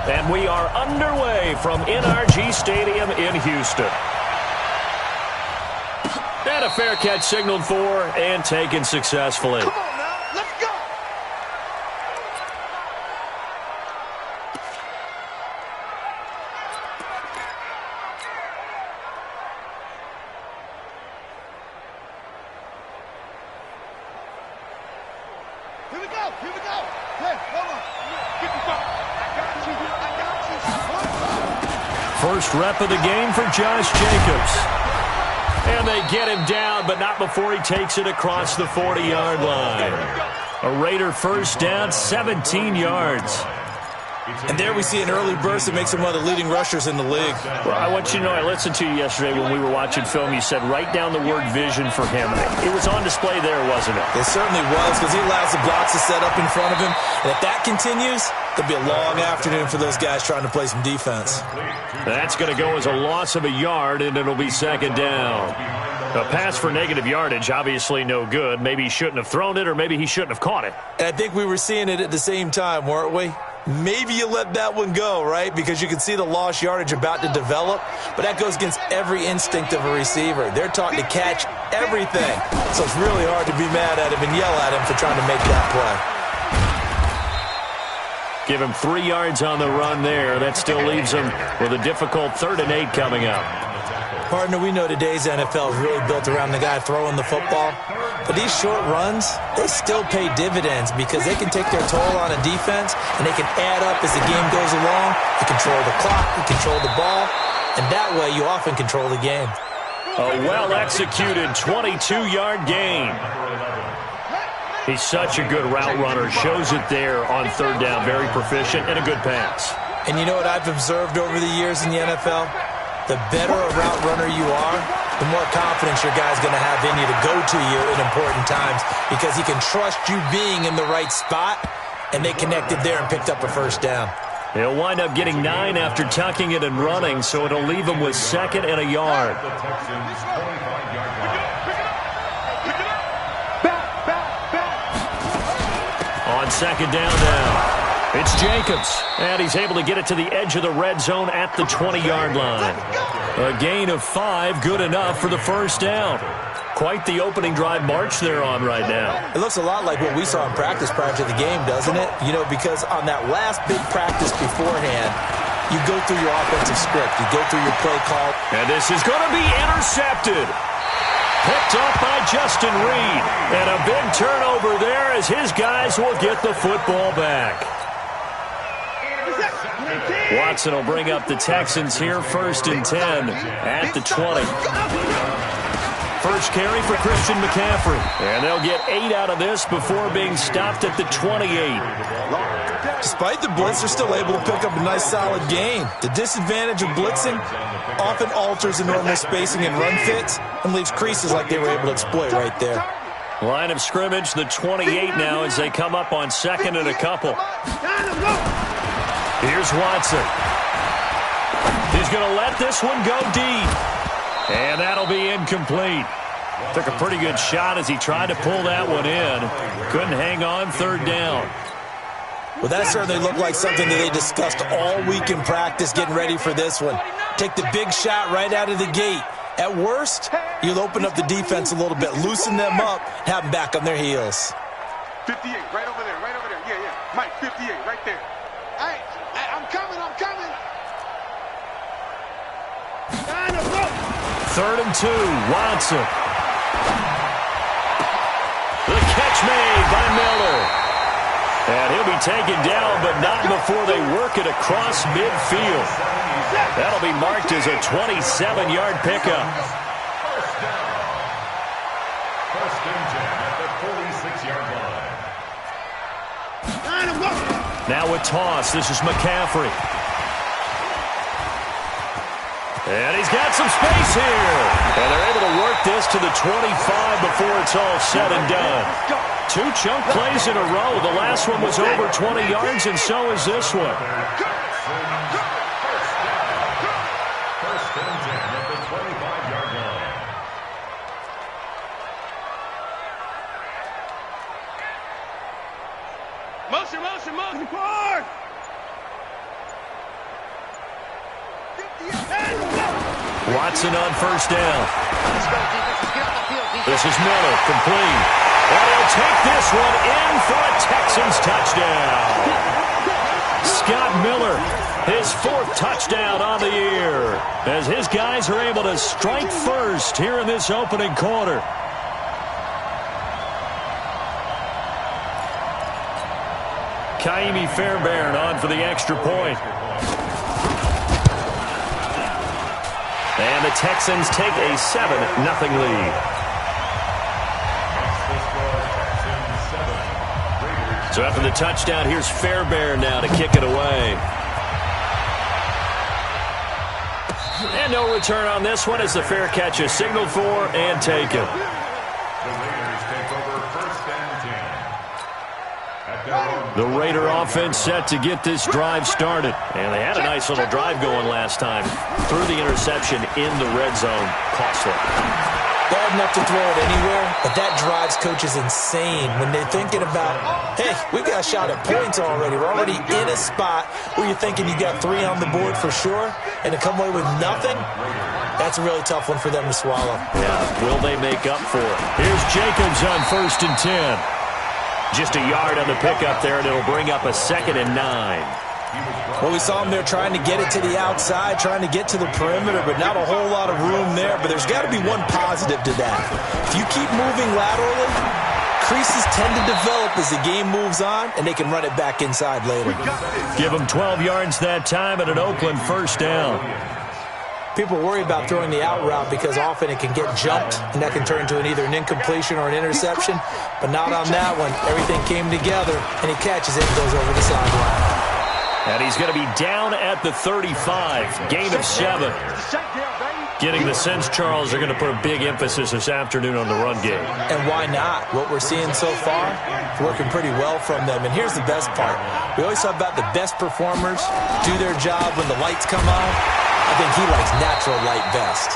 And we are underway from NRG Stadium in Houston. And a fair catch signaled for and taken successfully. Come on now, let's go! Here we go, here we go. Hey, hold on. Get the ball. I got you. First rep of the game for Josh Jacobs. And they get him down, but not before he takes it across the 40-yard line. A Raider first down, 17 yards. And there we see an early burst that makes him one of the leading rushers in the league. Well, I want you to know, I listened to you yesterday when we were watching film. You said write down the word vision for him. It was on display there, wasn't it? It certainly was, because he allows the blocks to set up in front of him. And if that continues, there'll be a long afternoon for those guys trying to play some defense. That's going to go as a loss of a yard, and it'll be second down. A pass for negative yardage, obviously no good. Maybe he shouldn't have thrown it, or maybe he shouldn't have caught it. And I think we were seeing it at the same time, weren't we? Maybe you let that one go, right? Because you can see the lost yardage about to develop, but that goes against every instinct of a receiver. They're taught to catch everything, so it's really hard to be mad at him and yell at him for trying to make that play. Give him 3 yards on the run there. That still leaves him with a difficult 3rd and 8 coming up. Partner, we know today's NFL is really built around the guy throwing the football. But these short runs, they still pay dividends because they can take their toll on a defense and they can add up as the game goes along. You control the clock, you control the ball, and that way you often control the game. A well-executed 22-yard gain. He's such a good route runner. Shows it there on 3rd down. Very proficient and a good pass. And you know what I've observed over the years in the NFL? The better a route runner you are, the more confidence your guy's going to have in you to go to you in important times because he can trust you being in the right spot, and they connected there and picked up a first down. He'll wind up getting 9 after tucking it and running, so it'll leave him with 2nd and a yard. On 2nd down now. It's Jacobs, and he's able to get it to the edge of the red zone at the 20-yard line. A gain of 5, good enough for the first down. Quite the opening drive march they're on right now. It looks a lot like what we saw in practice prior to the game, doesn't it? You know, because on that last big practice beforehand, you go through your offensive script. You go through your play call. And this is going to be intercepted. Picked up by Justin Reed. And a big turnover there as his guys will get the football back. Watson will bring up the Texans here, 1st and 10 at the 20. First carry for Christian McCaffrey. And they'll get 8 out of this before being stopped at the 28. Despite the blitz, they're still able to pick up a nice, solid gain. The disadvantage of blitzing often alters the normal spacing and run fits and leaves creases like they were able to exploit right there. Line of scrimmage, the 28 now as they come up on 2nd and a couple. Here's Watson. He's going to let this one go deep. And that'll be incomplete. Took a pretty good shot as he tried to pull that one in. Couldn't hang on 3rd down. Well, that certainly looked like something that they discussed all week in practice getting ready for this one. Take the big shot right out of the gate. At worst, you'll open up the defense a little bit, loosen them up, have them back on their heels. 58, right over there, right over there. Yeah, yeah. Mike, 58, right there. Hey, I'm coming, I'm coming. 3rd and 2, Watson. The catch made by Miller. And he'll be taken down, but not before they work it across midfield. That'll be marked as a 27-yard pickup. First and 10 at the 46-yard line. Now with toss, this is McCaffrey. And he's got some space here. And they're able to work this to the 25 before it's all said and done. 2 chunk plays in a row. The last one was over 20 yards, and so is this one. First and 10 at the 25-yard line. Motion, motion, motion, forward! Watson on first down. This is Miller, complete. And he'll take this one in for a Texans touchdown. Scott Miller, his 4th touchdown on the year, as his guys are able to strike first here in this opening quarter. Kaimi Fairbairn on for the extra point. And the Texans take a 7-0 lead. So after the touchdown, here's Fairbairn now to kick it away. And no return on this one as the fair catch is signaled for and taken. The Raider offense set to get this drive started. And they had a nice little drive going last time. Threw the interception in the red zone. Costly. Bad enough to throw it anywhere, but that drives coaches insane when they're thinking about, hey, we got a shot at points already. We're already in a spot where you're thinking you got 3 on the board for sure, and to come away with nothing, that's a really tough one for them to swallow. Yeah, will they make up for it? Here's Jacobs on 1st and 10. Just a yard on the pickup there, and it'll bring up a 2nd and 9. Well, we saw him there trying to get it to the outside, trying to get to the perimeter, but not a whole lot of room there. But there's got to be one positive to that. If you keep moving laterally, creases tend to develop as the game moves on, and they can run it back inside later. Give them 12 yards that time at an Oakland 1st down. People worry about throwing the out route because often it can get jumped, and that can turn into either an incompletion or an interception. But not on that one. Everything came together, and he catches it and goes over the sideline. And he's going to be down at the 35. Gain of 7. Getting the sense, Charles, they're going to put a big emphasis this afternoon on the run game. And why not? What we're seeing so far, it's working pretty well from them. And here's the best part. We always talk about the best performers do their job when the lights come on. I think he likes natural light best.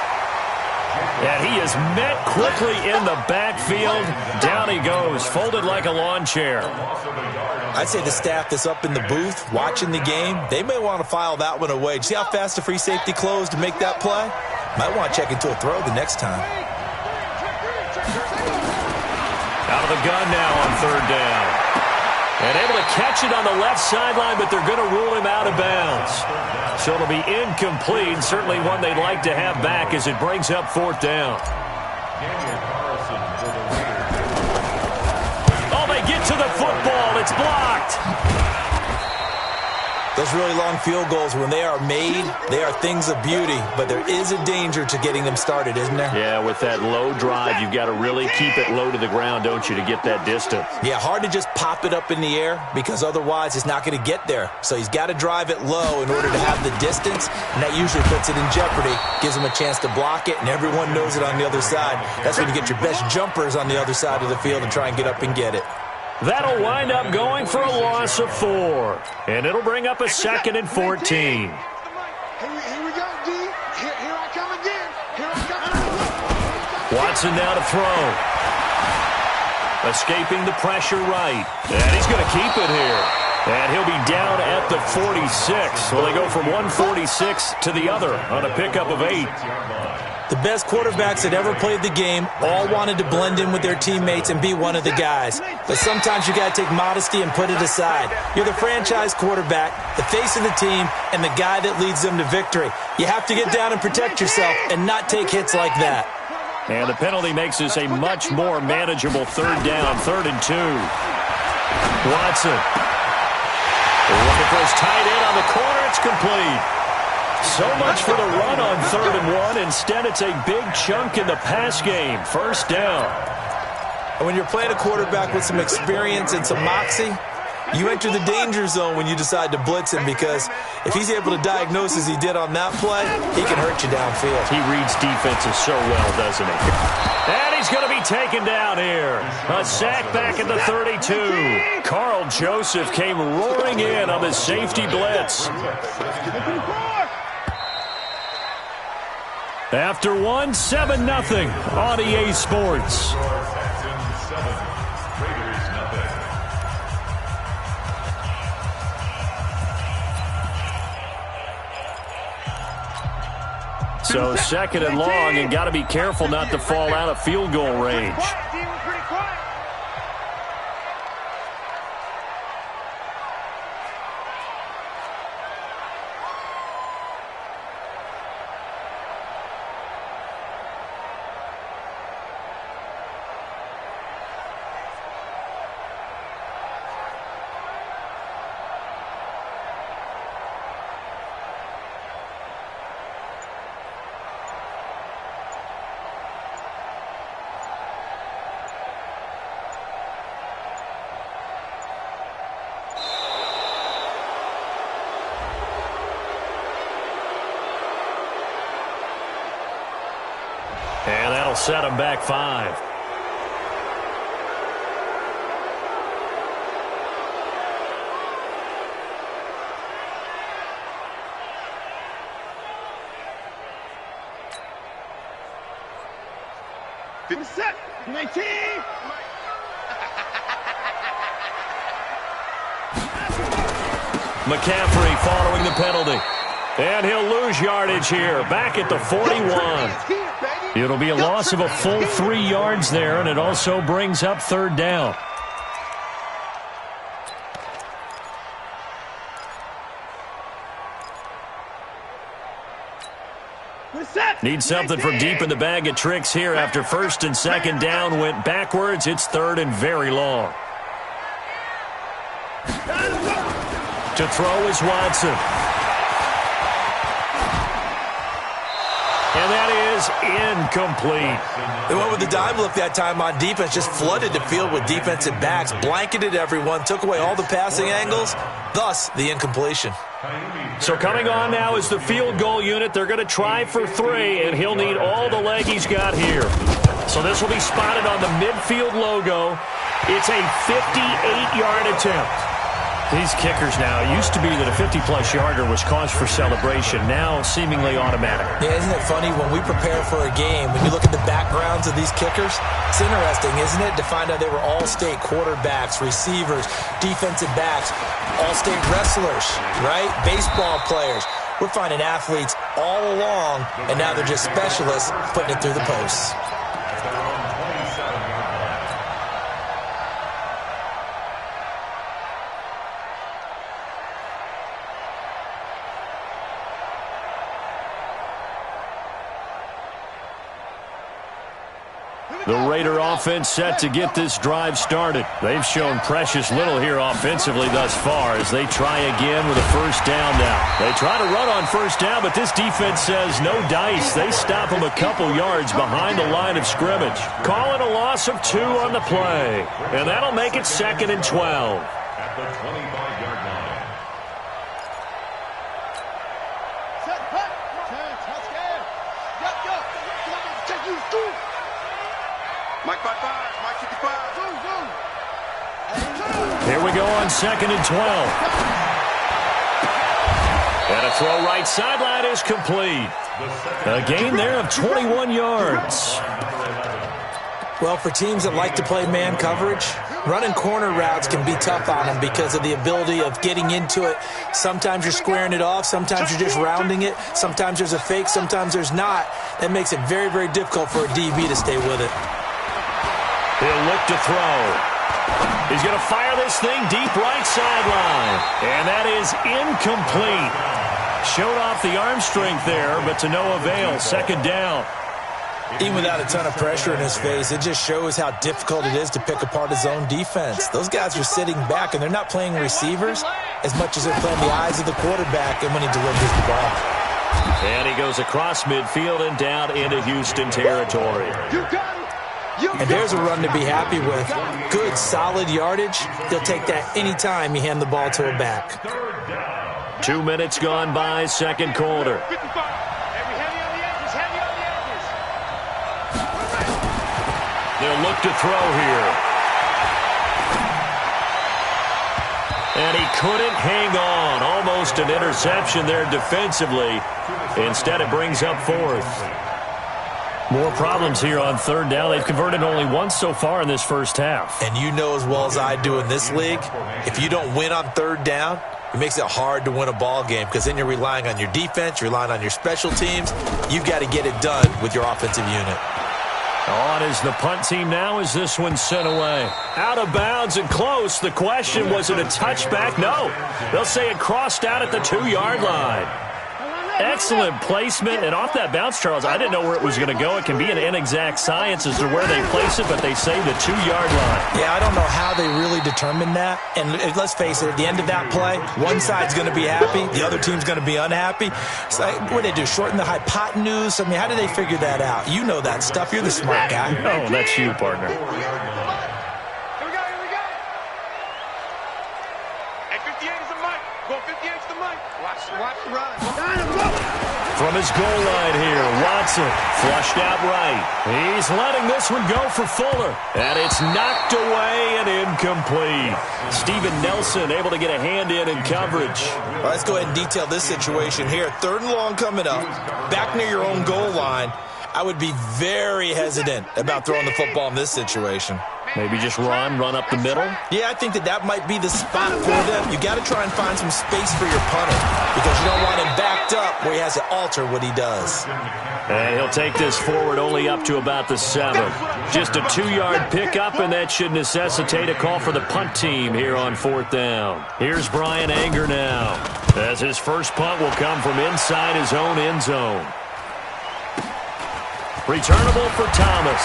And he is met quickly in the backfield. Down he goes, folded like a lawn chair. I'd say the staff that's up in the booth watching the game, they may want to file that one away. See how fast the free safety closed to make that play? Might want to check into a throw the next time. Out of the gun now on 3rd down. And able to catch it on the left sideline, but they're going to rule him out of bounds. So it'll be incomplete. Certainly one they'd like to have back as it brings up 4th down. Oh, they get to the football. It's blocked. Those really long field goals, when they are made, they are things of beauty. But there is a danger to getting them started, isn't there? Yeah, with that low drive, you've got to really keep it low to the ground, don't you, to get that distance. Yeah, hard to just pop it up in the air because otherwise it's not going to get there. So he's got to drive it low in order to have the distance, and that usually puts it in jeopardy, gives him a chance to block it, and everyone knows it on the other side. That's when you get your best jumpers on the other side of the field and try and get up and get it. That'll wind up going for a loss of 4. And it'll bring up a 2nd and 14. Here we go, D. Here I come again. Here I come. Watson now to throw. Escaping the pressure right. And he's going to keep it here. And he'll be down at the 46. Well, they go from 146 to the other on a pickup of 8. The best quarterbacks that ever played the game all wanted to blend in with their teammates and be one of the guys. But sometimes you got to take modesty and put it aside. You're the franchise quarterback, the face of the team, and the guy that leads them to victory. You have to get down and protect yourself and not take hits like that. And the penalty makes this a much more manageable 3rd down, 3rd and 2. Watson. Looking for his tight end on the corner. It's complete. So much for the run on 3rd and 1. Instead, it's a big chunk in the pass game. 1st down. And when you're playing a quarterback with some experience and some moxie, you enter the danger zone when you decide to blitz him, because if he's able to diagnose as he did on that play, he can hurt you downfield. He reads defenses so well, doesn't he? And he's going to be taken down here. A sack back at the 32. Carl Joseph came roaring in on the safety blitz. After 1, 7-0 on EA Sports. So second and long, and got to be careful not to fall out of field goal range. And that'll set him back 5. Set. 19. McCaffrey following the penalty. And he'll lose yardage here. Back at the 41. It'll be a loss of a full 3 yards there, and it also brings up third down. Need something from deep in the bag of tricks here after first and second down went backwards. It's third and very long. To throw is Watson. And that is incomplete. They went with the dime look that time on defense, just flooded the field with defensive backs, blanketed everyone, took away all the passing angles, thus the incompletion. So coming on now is the field goal unit. They're going to try for 3, and he'll need all the leg he's got here. So this will be spotted on the midfield logo. It's a 58-yard attempt. These kickers now, it used to be that a 50-plus yarder was cause for celebration, now seemingly automatic. Yeah, isn't it funny when we prepare for a game, when you look at the backgrounds of these kickers, it's interesting, isn't it, to find out they were all-state quarterbacks, receivers, defensive backs, all-state wrestlers, right? Baseball players. We're finding athletes all along, and now they're just specialists putting it through the posts. The Raider offense set to get this drive started. They've shown precious little here offensively thus far as they try again with a first down now. They try to run on first down, but this defense says no dice. They stop them a couple yards behind the line of scrimmage. Calling a loss of 2 on the play. And that'll make it second and 12. At the 25-yard line. Mike 55, Mike 55. Here we go on second and 12. And a throw right sideline is complete. A gain there of 21 yards. Well, for teams that like to play man coverage, running corner routes can be tough on them because of the ability of getting into it. Sometimes you're squaring it off. Sometimes you're just rounding it. Sometimes there's a fake. Sometimes there's not. That makes it very, very difficult for a DB to stay with it. He'll look to throw. He's going to fire this thing deep right sideline. And that is incomplete. Showed off the arm strength there, but to no avail. Second down. Even without a ton of pressure in his face, it just shows how difficult it is to pick apart his own defense. Those guys are sitting back, and they're not playing receivers as much as they're playing the eyes of the quarterback and when he delivers the ball. And he goes across midfield and down into Houston territory. And there's a run to be happy with. Good, solid yardage. He'll take that anytime you hand the ball to a back. 2 minutes gone by, second quarter. They'll look to throw here. And he couldn't hang on. Almost an interception there defensively. Instead, it brings up fourth. More problems here on third down. They've converted only once so far in this first half. And you know as well as I do in this league, if you don't win on third down, It makes it hard to win a ball game because then you're relying on your defense, you're relying on your special teams. You've got to get it done with your offensive unit. On is the punt team now as this one's sent away. Out of bounds and close. The question, was it a touchback? No. They'll say it crossed out at the 2-yard line. Excellent placement, and off that bounce, Charles, I didn't know where it was going to go. It can be an inexact science as to where they place it, but they say the 2-yard line. Yeah, I don't know how they really determined that. And let's face it, at the end of that play, one side's going to be happy, the other team's going to be unhappy. It's like, what do they do, shorten the hypotenuse? I mean, how do they figure that out? You know that stuff. You're the smart guy. Oh, that's you, partner. Here we go. Hey, 58 is the mic. Go 58 is the mic. Watch the run. From his goal line here, Watson flushed out right. He's letting this one go for Fuller. And it's knocked away and incomplete. Steven Nelson able to get a hand in coverage. All right, let's go ahead and detail this situation here. 3rd and long coming up, back near your own goal line. I would be very hesitant about throwing the football in this situation. Maybe just run up the middle? Yeah, I think that might be the spot for them. You got to try and find some space for your punter because you don't want him backed up where he has to alter what he does. And he'll take this forward only up to about the 7. Just a 2-yard pickup, and that should necessitate a call for the punt team here on 4th down. Here's Brian Anger now, as his first punt will come from inside his own end zone. Returnable for Thomas.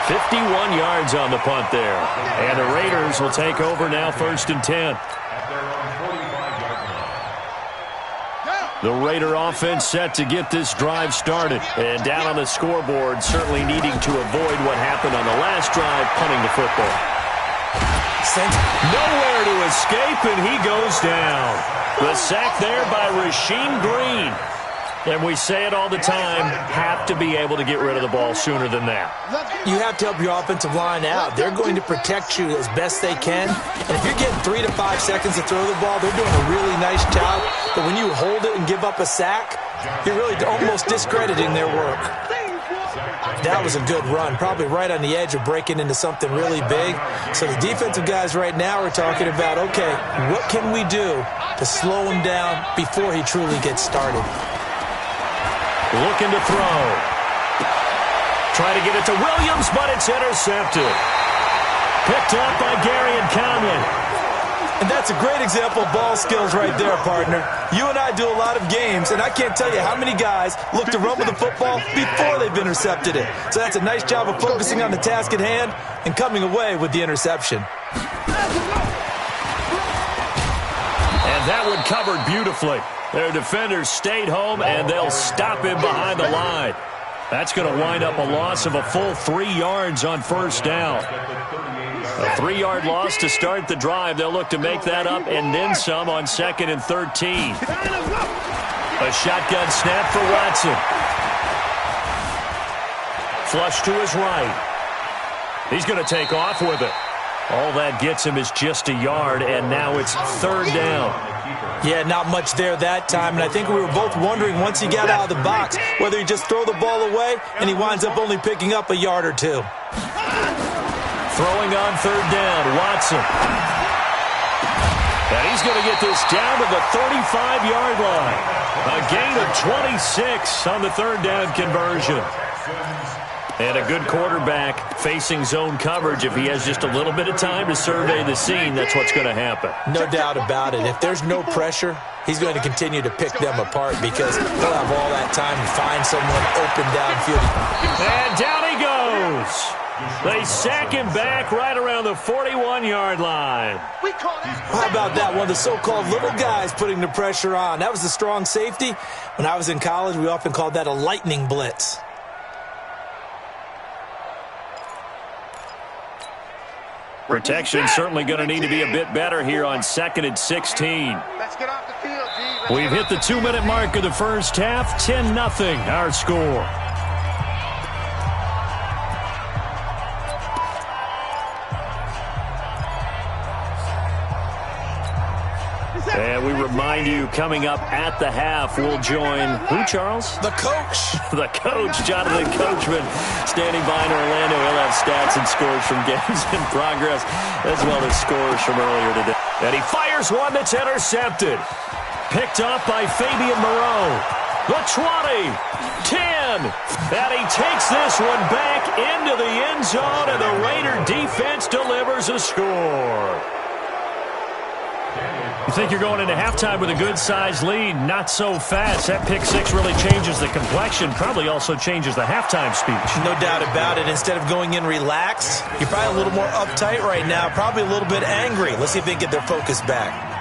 51 yards on the punt there. And the Raiders will take over now 1st and 10. The Raider offense set to get this drive started. And down on the scoreboard, certainly needing to avoid what happened on the last drive, punting the football. Nowhere to escape, and he goes down. The sack there by Rasheem Green. And we say it all the time, have to be able to get rid of the ball sooner than that. You have to help your offensive line out. They're going to protect you as best they can. And if you're getting 3 to 5 seconds to throw the ball, they're doing a really nice job. But when you hold it and give up a sack, you're really almost discrediting their work. That was a good run, probably right on the edge of breaking into something really big. So the defensive guys right now are talking about, okay, what can we do to slow him down before he truly gets started? Looking to throw. Try to get it to Williams, but it's intercepted. Picked up by Gary and Conley. And that's a great example of ball skills right there, partner. You and I do a lot of games, and I can't tell you how many guys look to run with the football before they've intercepted it. So that's a nice job of focusing on the task at hand and coming away with the interception. And that one covered beautifully. Their defenders stayed home, and they'll stop him behind the line. That's going to wind up a loss of a full 3 yards on 1st down. A 3-yard loss to start the drive. They'll look to make that up and then some on 2nd and 13. A shotgun snap for Watson. Flush to his right. He's going to take off with it. All that gets him is just a yard, and now it's 3rd down. Yeah, not much there that time, and I think we were both wondering once he got out of the box whether he'd just throw the ball away, and he winds up only picking up a yard or 2. Throwing on 3rd down, Watson. And he's going to get this down to the 35-yard line. A gain of 26 on the 3rd down conversion. And a good quarterback facing zone coverage. If he has just a little bit of time to survey the scene, that's what's going to happen. No doubt about it. If there's no pressure, he's going to continue to pick them apart because he'll have all that time to find someone open downfield. And down he goes. They sack him back right around the 41-yard line. How about that? One of the so-called little guys putting the pressure on. That was the strong safety. When I was in college, we often called that a lightning blitz. Protection certainly going to need to be a bit better here on 2nd and 16. Let's get off the field, G. We've hit the 2-minute mark of the first half. 10-0 our score. And we remind you, coming up at the half, we'll join who, Charles? The coach. The coach, Jonathan Coachman, standing by in Orlando. He'll have stats and scores from games in progress, as well as scores from earlier today. And he fires one that's intercepted. Picked off by Fabian Moreau. The 20, 10, and he takes this one back into the end zone, and the Raider defense delivers a score. You think you're going into halftime with a good-sized lead? Not so fast. That pick six really changes the complexion, probably also changes the halftime speech. No doubt about it. Instead of going in relaxed, you're probably a little more uptight right now, probably a little bit angry. Let's see if they can get their focus back.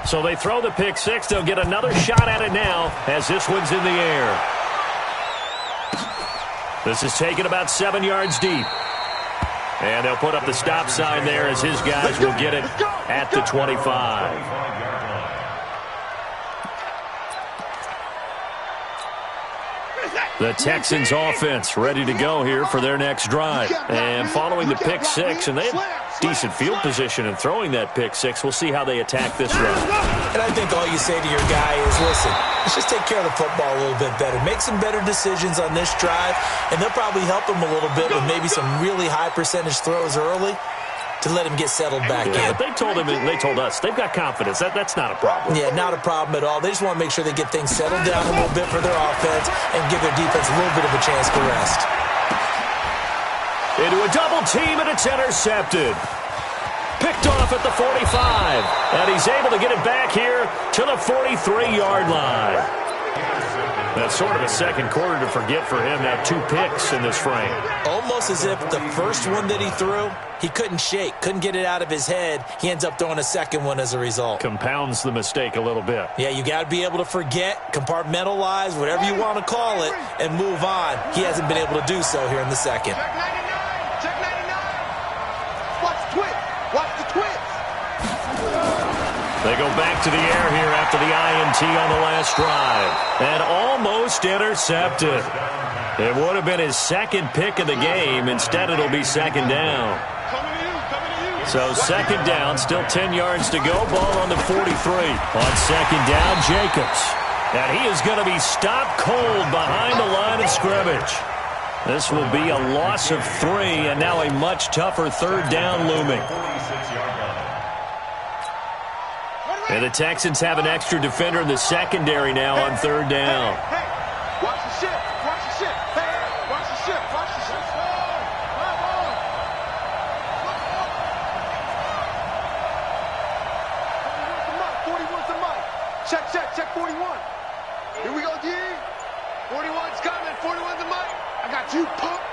So they throw the pick six. They'll get another shot at it now as this one's in the air. This is taken about 7 yards deep. And they'll put up the stop sign there as his guys will get it at the 25. The Texans offense ready to go here for their next drive. And following the pick six, and they have decent field position in throwing that pick six. We'll see how they attack this drive. And I think all you say to your guy is, listen, let's just take care of the football a little bit better. Make some better decisions on this drive, and they'll probably help him a little bit with maybe some really high percentage throws early to let him get settled back in. But they told him, and they told us, they've got confidence. That's not a problem. Yeah, not a problem at all. They just want to make sure they get things settled down a little bit for their offense and give their defense a little bit of a chance to rest. Into a double team, and it's intercepted. Picked off at the 45, and he's able to get it back here to the 43-yard line. That's sort of a second quarter to forget for him. Now 2 picks in this frame. Almost as if the first one that he threw, he couldn't shake, couldn't get it out of his head. He ends up throwing a second one as a result. Compounds the mistake a little bit. Yeah, you got to be able to forget, compartmentalize, whatever you want to call it, and move on. He hasn't been able to do so here in the second. Check 99. Check 99. Watch the twist. Watch the twist. They go back to the air here after the INT on the last drive. And almost intercepted. It would have been his second pick of the game. Instead, it'll be second down. So second down, still 10 yards to go. Ball on the 43. On second down, Jacobs. And he is going to be stopped cold behind the line of scrimmage. This will be a loss of 3, and now a much tougher third down looming. And the Texans have an extra defender in the secondary now on third down. Hey, watch the ship. Watch the ship. Hey, watch the ship. Watch the ship. 41's the mic. Check 41. Here we go, D. 41's coming. 41's the mic. I got you, punk.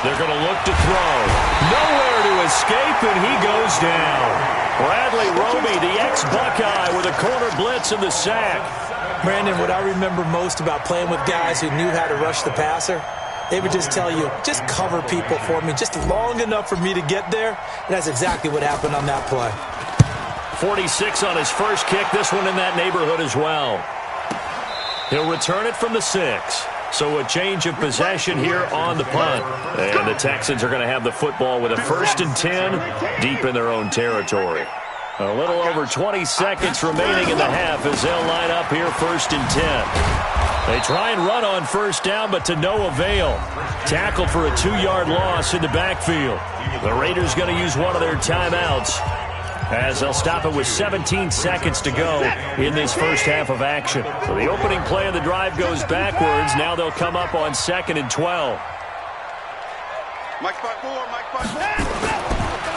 They're going to look to throw. Nowhere to escape, and he goes down. Bradley Roby, the ex-Buckeye, with a corner blitz in the sack. Brandon, what I remember most about playing with guys who knew how to rush the passer, they would just tell you, just cover people for me just long enough for me to get there. And that's exactly what happened on that play. 46 on his first kick. This one in that neighborhood as well. He'll return it from the 6. So a change of possession here on the punt. And the Texans are going to have the football with a 1st and 10 deep in their own territory. A little over 20 seconds remaining in the half as they'll line up here 1st and 10. They try and run on first down, but to no avail. Tackled for a 2-yard loss in the backfield. The Raiders going to use one of their timeouts as they'll stop it with 17 seconds to go in this first half of action. So the opening play of the drive goes backwards. Now they'll come up on 2nd and 12. Mike spot 4.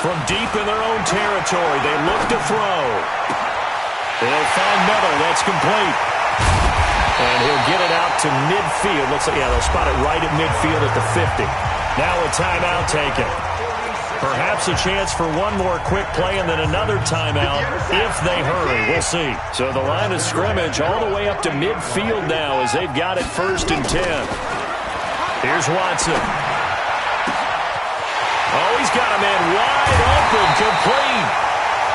From deep in their own territory, they look to throw. They'll find Meadow. That's complete. And he'll get it out to midfield. Looks like, yeah, they'll spot it right at midfield at the 50. Now a timeout taken. Perhaps a chance for one more quick play and then another timeout if they hurry. We'll see. So the line of scrimmage all the way up to midfield now as they've got it 1st and 10. Here's Watson. Oh, he's got a man wide open, complete.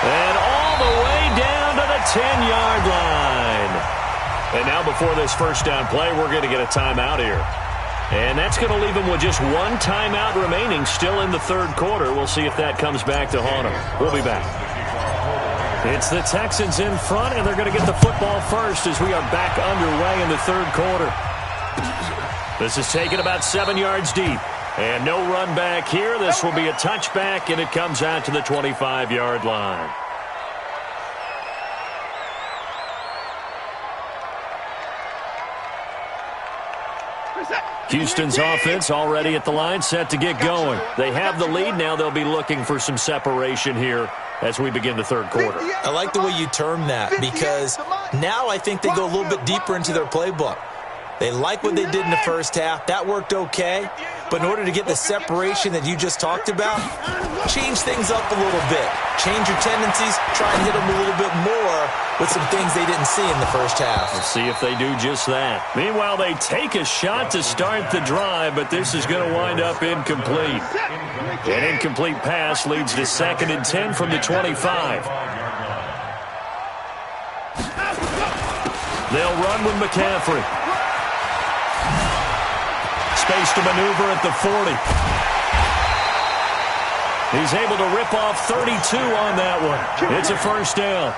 And all the way down to the 10-yard line. And now before this first down play, we're going to get a timeout here. And that's going to leave them with just one timeout remaining still in the third quarter. We'll see if that comes back to haunt them. We'll be back. It's the Texans in front, and they're going to get the football first as we are back underway in the third quarter. This is taken about 7 yards deep. And no run back here. This will be a touchback, and it comes out to the 25-yard line. Houston's offense already at the line, set to get going. They have the lead. Now they'll be looking for some separation here as we begin the third quarter. I like the way you term that, because now I think they go a little bit deeper into their playbook. They like what they did in the first half. That worked okay. But in order to get the separation that you just talked about, change things up a little bit. Change your tendencies. Try and hit them a little bit more with some things they didn't see in the first half. Let's see if they do just that. Meanwhile, they take a shot to start the drive, but this is going to wind up incomplete. An incomplete pass leads to 2nd and 10 from the 25. They'll run with McCaffrey. Space to maneuver at the 40. He's able to rip off 32 on that one. It's a first down.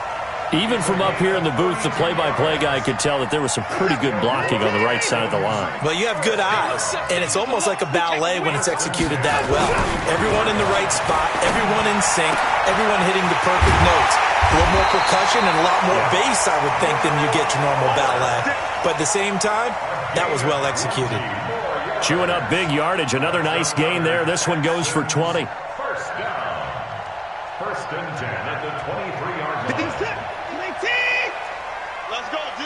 Even from up here in the booth, the play-by-play guy could tell that there was some pretty good blocking on the right side of the line. Well, you have good eyes, and it's almost like a ballet when it's executed that well. Everyone in the right spot, everyone in sync, everyone hitting the perfect notes. A little more percussion and a lot more bass, I would think, than you get your normal ballet. But at the same time, that was well executed. Chewing up big yardage. Another nice gain there. This one goes for 20. First down. 1st and 10 at the 23-yard line. Let's go, D.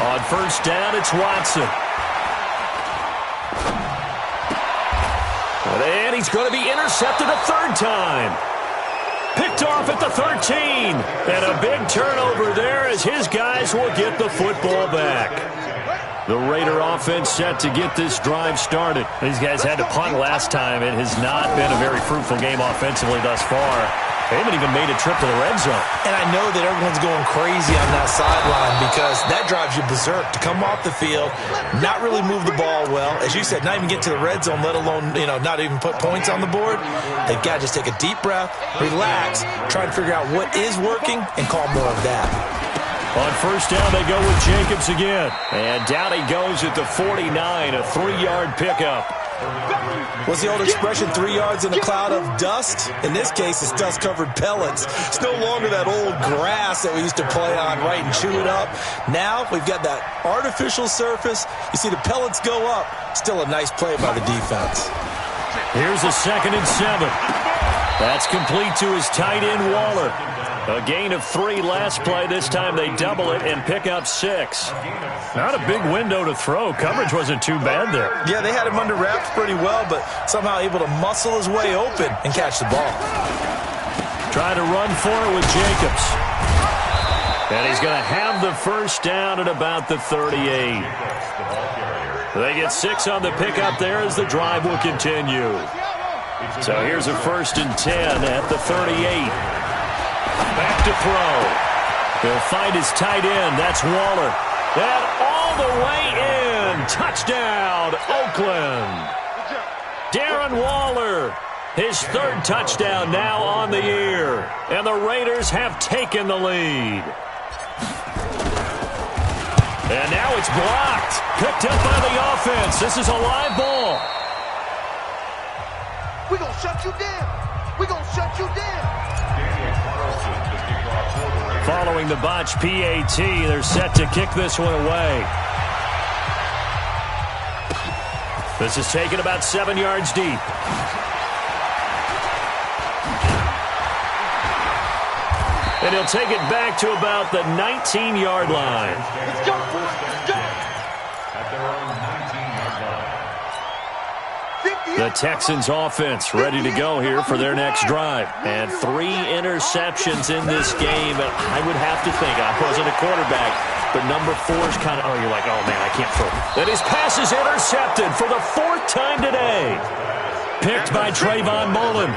On first down, it's Watson. And he's going to be intercepted a third time. Picked off at the 13. And a big turnover there as his guys will get the football back. The Raider offense set to get this drive started. These guys had to punt last time. It has not been a very fruitful game offensively thus far. They haven't even made a trip to the red zone. And I know that everyone's going crazy on that sideline because that drives you berserk. To come off the field, not really move the ball well. As you said, not even get to the red zone, let alone, not even put points on the board. They've got to just take a deep breath, relax, try to figure out what is working, and call more of that. On first down, they go with Jacobs again. And down he goes at the 49, a 3-yard pickup. What's the old expression, 3 yards in a cloud of dust? In this case, it's dust-covered pellets. It's no longer that old grass that we used to play on, right, and chew it up. Now we've got that artificial surface. You see the pellets go up. Still a nice play by the defense. Here's a 2nd and 7. That's complete to his tight end, Waller. A gain of 3 last play. This time they double it and pick up 6. Not a big window to throw. Coverage wasn't too bad there. Yeah, they had him under wraps pretty well, but somehow able to muscle his way open and catch the ball. Trying to run for it with Jacobs. And he's going to have the first down at about the 38. They get 6 on the pickup there as the drive will continue. So here's a 1st and 10 at the 38. Back to throw. He'll find his tight end. That's Waller. And all the way in. Touchdown, Oakland. Darren Waller. His 3rd touchdown now on the year. And the Raiders have taken the lead. And now it's blocked. Picked up by the offense. This is a live ball. We're going to shut you down. We're going to shut you down. Following the botch PAT, they're set to kick this one away. This is taken about 7 yards deep. And he'll take it back to about the 19-yard line. Let's go, boys. Let's go. At their own 19-yard line. The Texans offense ready to go here for their next drive. And 3 interceptions in this game. I would have to think, I wasn't a quarterback, but number 4 is kind of, you're like, oh man, I can't throw. And his pass is intercepted for the 4th time today. Picked by Trayvon Mullen.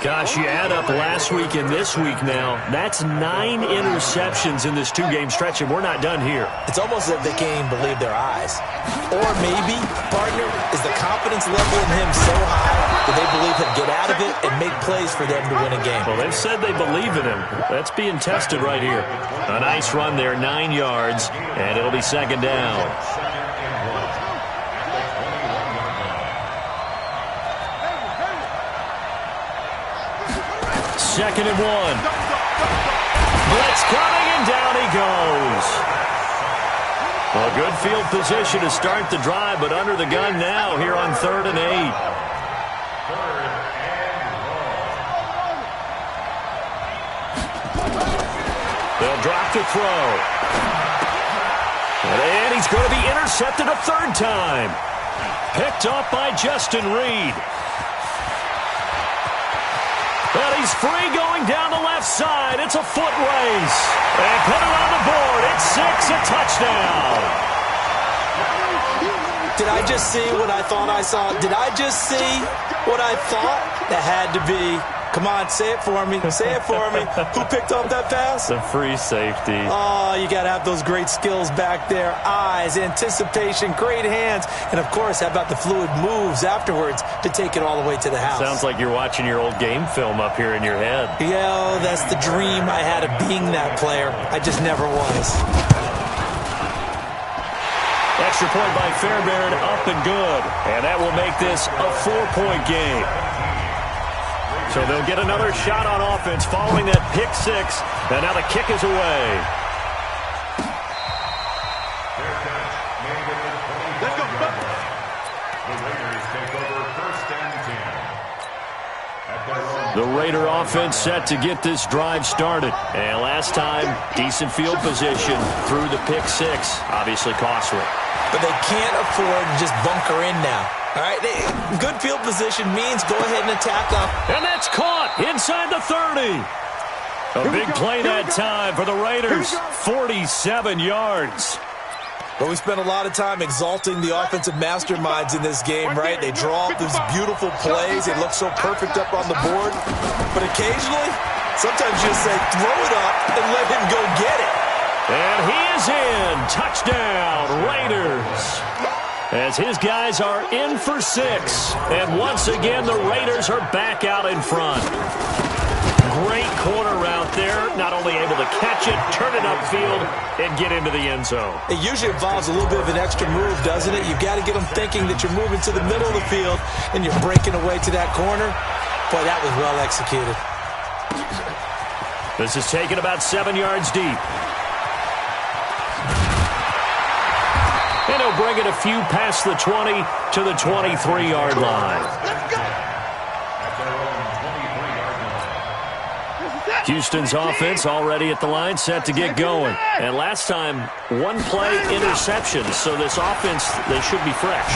Gosh, you add up last week and this week now. That's 9 interceptions in this two-game stretch, and we're not done here. It's almost as if they can't even believe their eyes. Or maybe, partner, is the confidence level in him so high that they believe he'll get out of it and make plays for them to win a game. Well, they've said they believe in him. That's being tested right here. A nice run there, 9 yards, and it'll be second down. Second and 1. Blitz coming, and down he goes. A good field position to start the drive, but under the gun now here on 3rd and 8. They'll drop to throw. And he's going to be intercepted a third time. Picked up by Justin Reed. And he's free going down the left side. It's a foot race. And put it on the board. It's 6, a touchdown. Did I just see what I thought I saw? Did I just see what I thought? That had to be. Come on, say it for me. Say it for me. Who picked up that pass? The free safety. Oh, you got to have those great skills back there. Eyes, anticipation, great hands. And, of course, how about the fluid moves afterwards to take it all the way to the house? Sounds like you're watching your old game film up here in your head. Yeah, that's the dream I had of being that player. I just never was. Extra point by Fairbairn, up and good. And that will make this a 4-point game. So they'll get another shot on offense following that pick 6. And now the kick is away. Let's go. The Raiders take over 1st and 10. The Raider offense set to get this drive started. And last time, decent field position through the pick 6. Obviously costly. But they can't afford to just bunker in now. All right, good field position means go ahead and attack up. And that's caught inside the 30. A big play that time for the Raiders. 47 yards. But we spent a lot of time exalting the offensive masterminds in this game, right? They draw up these beautiful plays. They look so perfect up on the board. But occasionally, sometimes you just say, throw it up and let him go get it. And he is in. Touchdown, Raiders. As his guys are in for 6. And once again, the Raiders are back out in front. Great corner route there. Not only able to catch it, turn it upfield, and get into the end zone. It usually involves a little bit of an extra move, doesn't it? You've got to get them thinking that you're moving to the middle of the field and you're breaking away to that corner. Boy, that was well executed. This is taken about 7 yards deep. And he'll bring it a few past the 20 to the 23-yard line. Let's go. Houston's offense already at the line, set to get going. And last time, 1-play interceptions, so this offense, they should be fresh.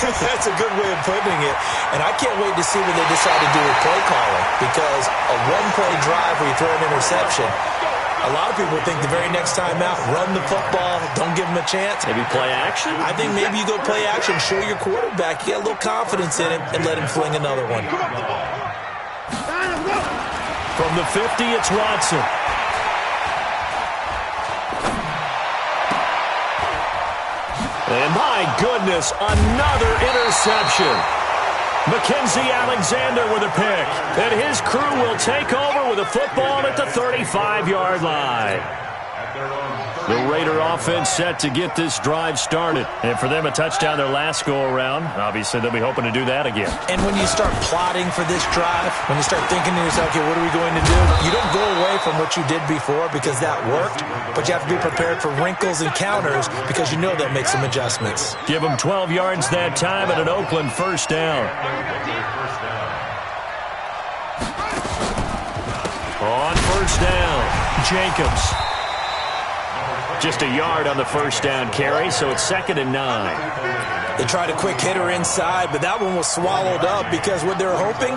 That's a good way of putting it. And I can't wait to see what they decide to do with play calling, because a 1-play drive where you throw an interception, a lot of people think the very next time out, run the football, don't give them a chance. Maybe play action? I think maybe you go play action, show your quarterback, you got a little confidence in him, and let him fling another one. From the 50, it's Watson. And my goodness, another interception. Mackenzie Alexander with a pick. And his crew will take over with a football at the 35-yard line. The Raider offense set to get this drive started. And for them, a touchdown their last go-around. Obviously, they'll be hoping to do that again. And when you start plotting for this drive, when you start thinking to yourself, okay, what are we going to do? You don't go away from what you did before because that worked, but you have to be prepared for wrinkles and counters because you know they'll make some adjustments. Give them 12 yards that time at an Oakland first down. On first down, Jacobs. Just a yard on the first down carry, so it's 2nd and 9. They tried a quick hitter inside, but that one was swallowed up because what they're hoping,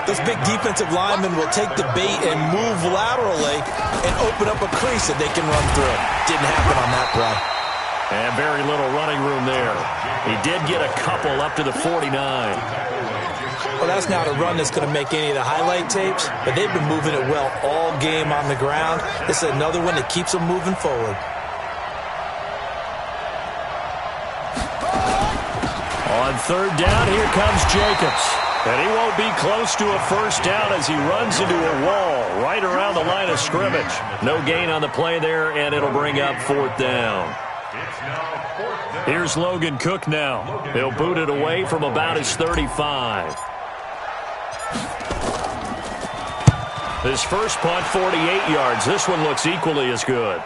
those big defensive linemen will take the bait and move laterally and open up a crease that they can run through. Didn't happen on that play. And very little running room there. He did get a couple up to the 49. Well, that's not a run that's going to make any of the highlight tapes, but they've been moving it well all game on the ground. This is another one that keeps them moving forward. On third down, here comes Jacobs. And he won't be close to a first down as he runs into a wall right around the line of scrimmage. No gain on the play there, and it'll bring up fourth down. Here's Logan Cook now. He'll boot it away from about his 35. His first punt, 48 yards. This one looks equally as good.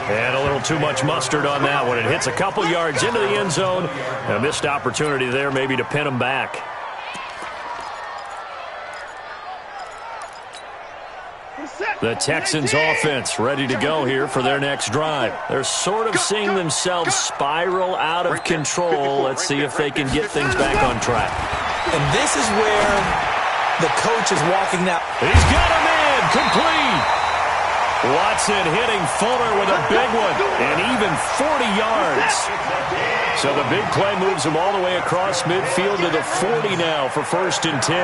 And a little too much mustard on that one. It hits a couple yards into the end zone. A missed opportunity there maybe to pin him back. The Texans offense ready to go here for their next drive. They're sort of seeing themselves spiral out of control. Let's see if they can get things back on track. And this is where the coach is walking now. He's got him in, complete. Watson hitting Fuller with a big one, and even 40 yards. So the big play moves him all the way across midfield to the 40 now for first and 10.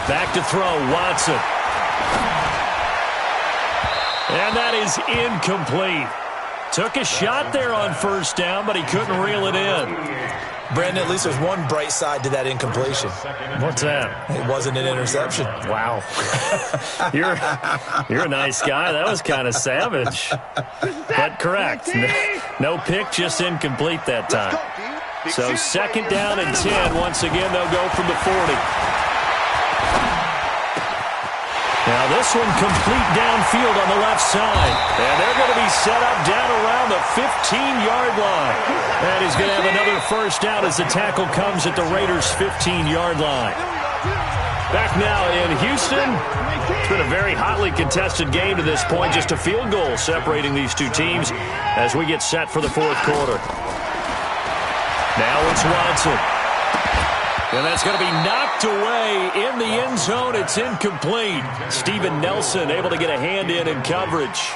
Back to throw, Watson. And that is incomplete. Took a shot there on first down, but he couldn't reel it in. Brandon, at least there's one bright side to that incompletion. What's that? It wasn't an interception. Wow. You're a nice guy. That was kind of savage. But correct. No pick, just incomplete that time. So second down and 10. Once again, they'll go from the 40. Now this one complete downfield on the left side. And they're going to be set up down around the 15-yard line. And he's going to have another first down as the tackle comes at the Raiders' 15-yard line. Back now in Houston. It's been a very hotly contested game to this point. Just a field goal separating these two teams as we get set for the fourth quarter. Now it's Watson. And that's going to be knocked away in the end zone. It's incomplete. Steven Nelson able to get a hand in coverage.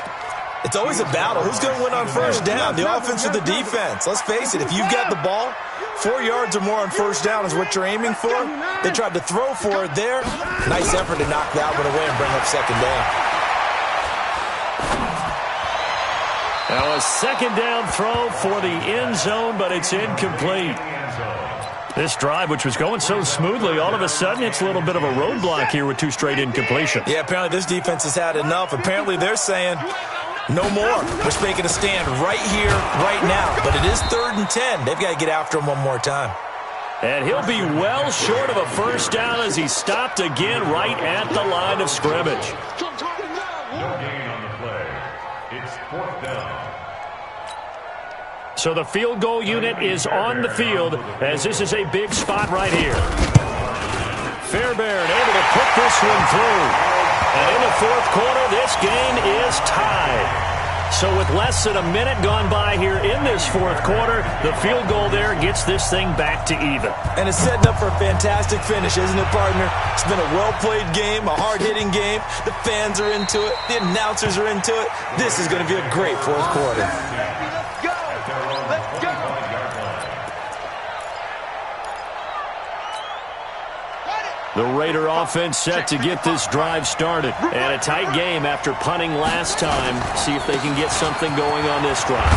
It's always a battle. Who's going to win on first down, the offense or the defense? Let's face it, if you've got the ball, 4 yards or more on first down is what you're aiming for. They tried to throw for it there. Nice effort to knock that one away and bring up second down. Now a second down throw for the end zone, but it's incomplete. This drive, which was going so smoothly, all of a sudden it's a little bit of a roadblock here with two straight incompletions. Yeah, apparently this defense has had enough. Apparently they're saying no more. We're making a stand right here, right now. But it is 3rd and 10. They've got to get after him one more time. And he'll be well short of a first down as he stopped again right at the line of scrimmage. No gain on the play. It's 4th down. So the field goal unit is on the field as this is a big spot right here. Fairbairn able to put this one through. And in the fourth quarter, this game is tied. So with less than a minute gone by here in this fourth quarter, the field goal there gets this thing back to even. And it's setting up for a fantastic finish, isn't it, partner? It's been a well-played game, a hard-hitting game. The fans are into it. The announcers are into it. This is going to be a great fourth quarter. The Raider offense set to get this drive started. And a tight game after punting last time. See if they can get something going on this drive.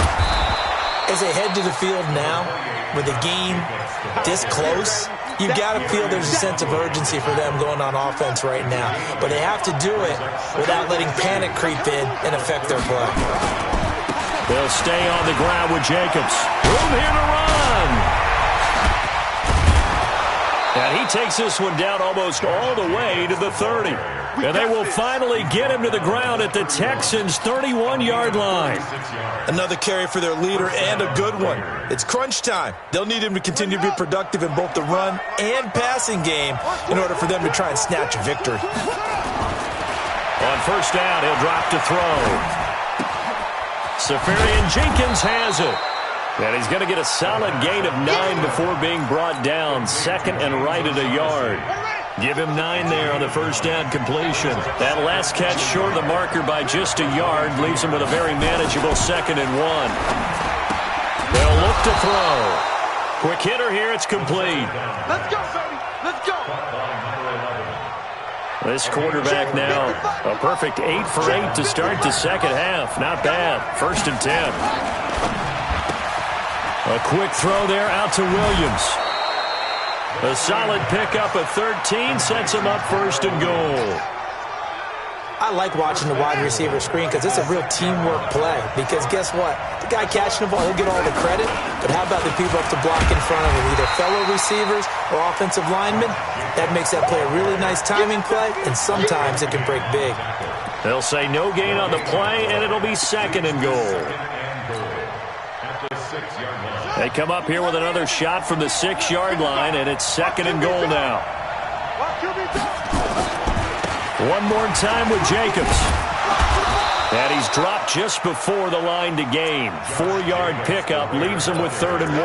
As they head to the field now, with the game this close, you've got to feel there's a sense of urgency for them going on offense right now. But they have to do it without letting panic creep in and affect their play. They'll stay on the ground with Jacobs. Room here to run. And he takes this one down almost all the way to the 30. And they will finally get him to the ground at the Texans' 31-yard line. Another carry for their leader and a good one. It's crunch time. They'll need him to continue to be productive in both the run and passing game in order for them to try and snatch a victory. On first down, he'll drop to throw. Safarian Jenkins has it. And he's going to get a solid gain of 9 before being brought down. Second and right at a yard. Give him 9 there on the first down completion. That last catch short of the marker by just a yard leaves him with a very manageable 2nd and 1. They'll look look to throw. Quick hitter here. It's complete. Let's go, baby. Let's go. This quarterback now, a perfect 8 for 8 to start the second half. Not bad. 1st and 10. A quick throw there out to Williams. A solid pickup of 13 sets him up 1st and goal. I like watching the wide receiver screen because it's a real teamwork play. Because guess what? The guy catching the ball, he'll get all the credit. But how about the people up to block in front of him, either fellow receivers or offensive linemen? That makes that play a really nice timing play, and sometimes it can break big. They'll say no gain on the play, and it'll be 2nd and goal. They come up here with another shot from the 6-yard line, and it's 2nd and goal now. One more time with Jacobs. And he's dropped just before the line to gain. 4-yard pickup leaves him with 3rd and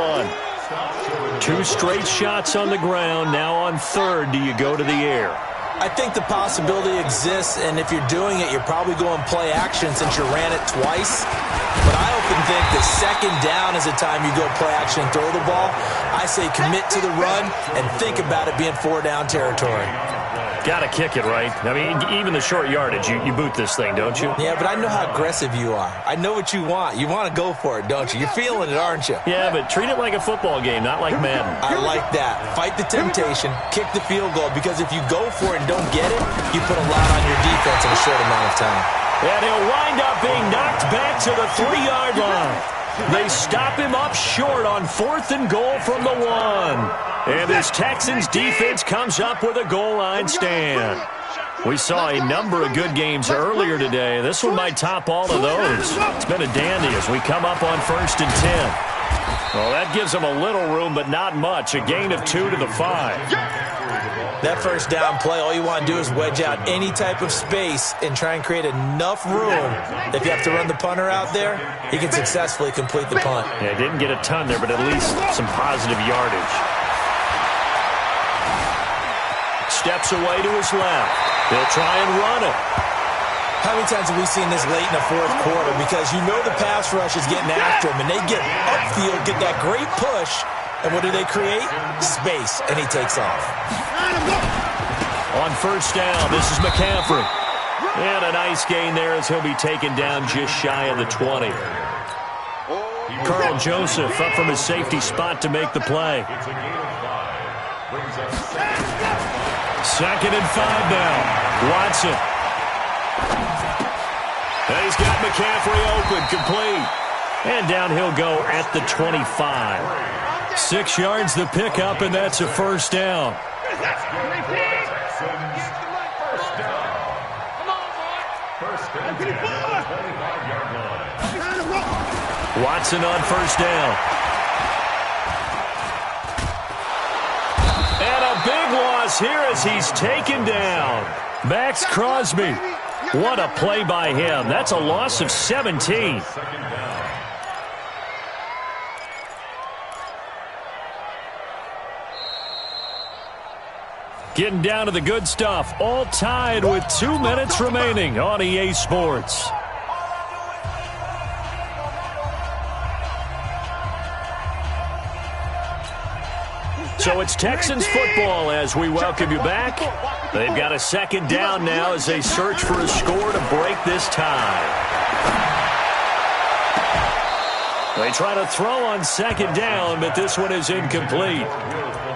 1. 2 straight shots on the ground. Now on 3rd, do you go to the air? I think the possibility exists, and if you're doing it, you're probably going play action since you ran it twice. But I often think that 2nd down is the time you go play action and throw the ball. I say commit to the run and think about it being 4-down territory. Got to kick it, right? I mean, even the short yardage, you boot this thing, don't you? Yeah, but I know how aggressive you are. I know what you want. You want to go for it, don't you? You're feeling it, aren't you? Yeah, but treat it like a football game, not like Madden. I like that. Fight the temptation, kick the field goal, because if you go for it and don't get it, you put a lot on your defense in a short amount of time. And he'll wind up being knocked back to the 3-yard line. They stop him up short on 4th and goal from the 1. And this Texans defense comes up with a goal line stand. We saw a number of good games earlier today. This one might top all of those. It's been a dandy as we come up on 1st and 10. Well, that gives them a little room, but not much. A gain of 2 to the 5. That 1st down play, all you want to do is wedge out any type of space and try and create enough room. If you have to run the punter out there, he can successfully complete the punt. Yeah, didn't get a ton there, but at least some positive yardage. Steps away to his left. He'll try and run it. How many times have we seen this late in the 4th quarter? Because you know the pass rush is getting after him, and they get upfield, get that great push, and what do they create? Space, and he takes off. On 1st down, this is McCaffrey. And a nice gain there as he'll be taken down just shy of the 20. Carl Joseph up from his safety spot to make the play. 2nd and 5 now. Watson. And he's got McCaffrey open, complete. And down he'll go at the 25. 6 yards the pickup, and that's a 1st down. Watson on 1st down. And a big loss here as he's taken down. Max Crosby. What a play by him. That's a loss of 17. Getting down to the good stuff. All tied with 2 minutes remaining on EA Sports. So it's Texans football as we welcome you back. They've got a 2nd down now as they search for a score to break this tie. They try to throw on 2nd down, but this one is incomplete.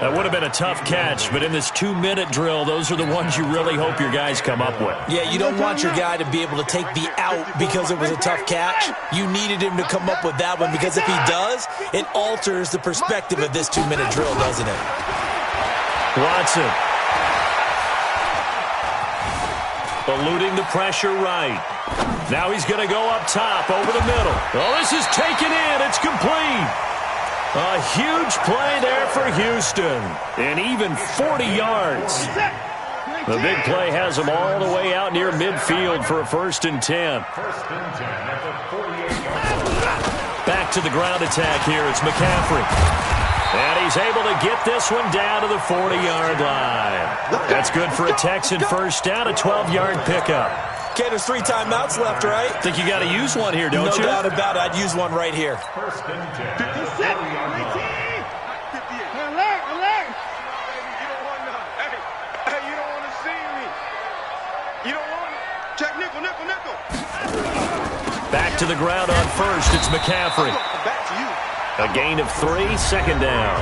That would have been a tough catch, but in this 2-minute drill, those are the ones you really hope your guys come up with. Yeah, you don't want your guy to be able to take the out because it was a tough catch. You needed him to come up with that one because if he does, it alters the perspective of this 2-minute drill, doesn't it? Watson. Eluding the pressure right. Now he's going to go up top over the middle. Oh, this is taken in. It's complete. A huge play there for Houston. And even 40 yards. The big play has them all the way out near midfield for a 1st and 10. Back to the ground attack here. It's McCaffrey. And he's able to get this one down to the 40-yard line. That's good for a Texan 1st down, a 12-yard pickup. Okay, there's 3 timeouts left, right? Think you got to use one here, don't you? No doubt about it. I'd use one right here. First and 10. 57, 19. 58. Alert, alert. You don't want none. Hey, you don't want to see me. You don't want it. Check nickel, nickel, nickel. Back to the ground on first. It's McCaffrey. Back to you. A gain of 3, second down.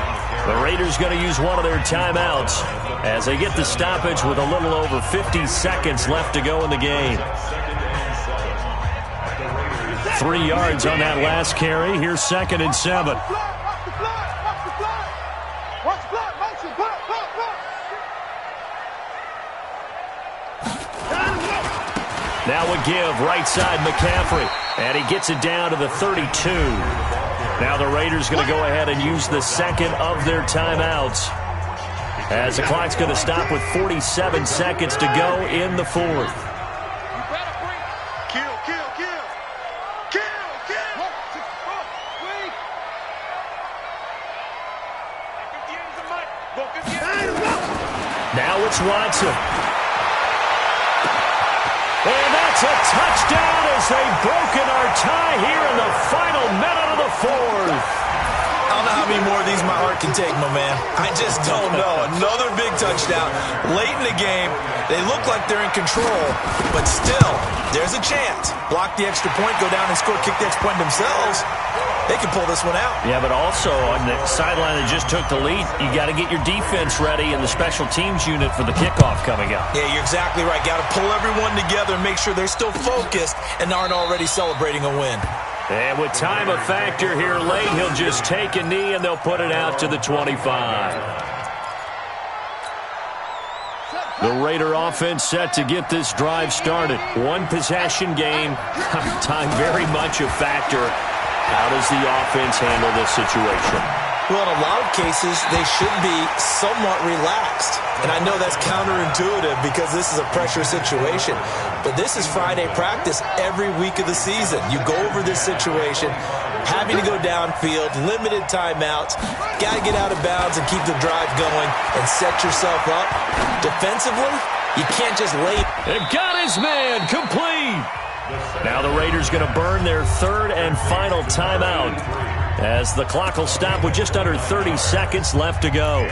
The Raiders going to use one of their timeouts as they get the stoppage with a little over 50 seconds left to go in the game. 3 yards on that last carry. Here's 2nd and 7. Watch the fly, watch the fly. Watch the fly, motion, block. Now a give, right side McCaffrey. And he gets it down to the 32. Now the Raiders going to go ahead and use the 2nd of their timeouts as the clock's going to stop with 47 seconds to go in the 4th. Kill. Now it's Watson. And that's a touchdown as they've broken our tie here in the final minute of the 4th. I don't know how many more of these my heart can take, my man. I just don't know. Another big touchdown late in the game. They look like they're in control, but still, there's a chance. Block the extra point, go down and score, kick the extra point themselves. They can pull this one out. Yeah, but also on the sideline that just took the lead, you got to get your defense ready and the special teams unit for the kickoff coming up. Yeah, you're exactly right. Got to pull everyone together and make sure they're still focused and aren't already celebrating a win. And with time a factor here late, he'll just take a knee and they'll put it out to the 25. The Raider offense set to get this drive started. 1 possession game. Time very much a factor. How does the offense handle this situation? Well, in a lot of cases, they should be somewhat relaxed. And I know that's counterintuitive because this is a pressure situation. But this is Friday practice every week of the season. You go over this situation, having to go downfield, limited timeouts, got to get out of bounds and keep the drive going and set yourself up. Defensively, you can't just lay. They've got his man complete. Now the Raiders going to burn their 3rd and final timeout as the clock will stop with just under 30 seconds left to go.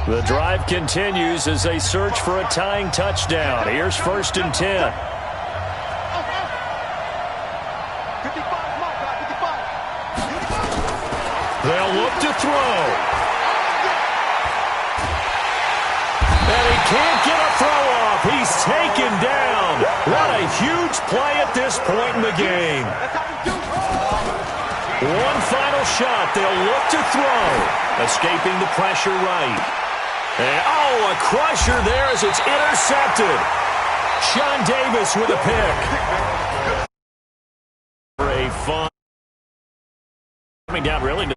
The drive continues as they search for a tying touchdown. Here's 1st and 10. 55. They'll look to throw. And he can't get a throw off. He's taken down. What a huge play at this point in the game. One final shot. They'll look to throw. Escaping the pressure right. And, a crusher there as it's intercepted. Sean Davis with a pick. For a fun. Coming down really.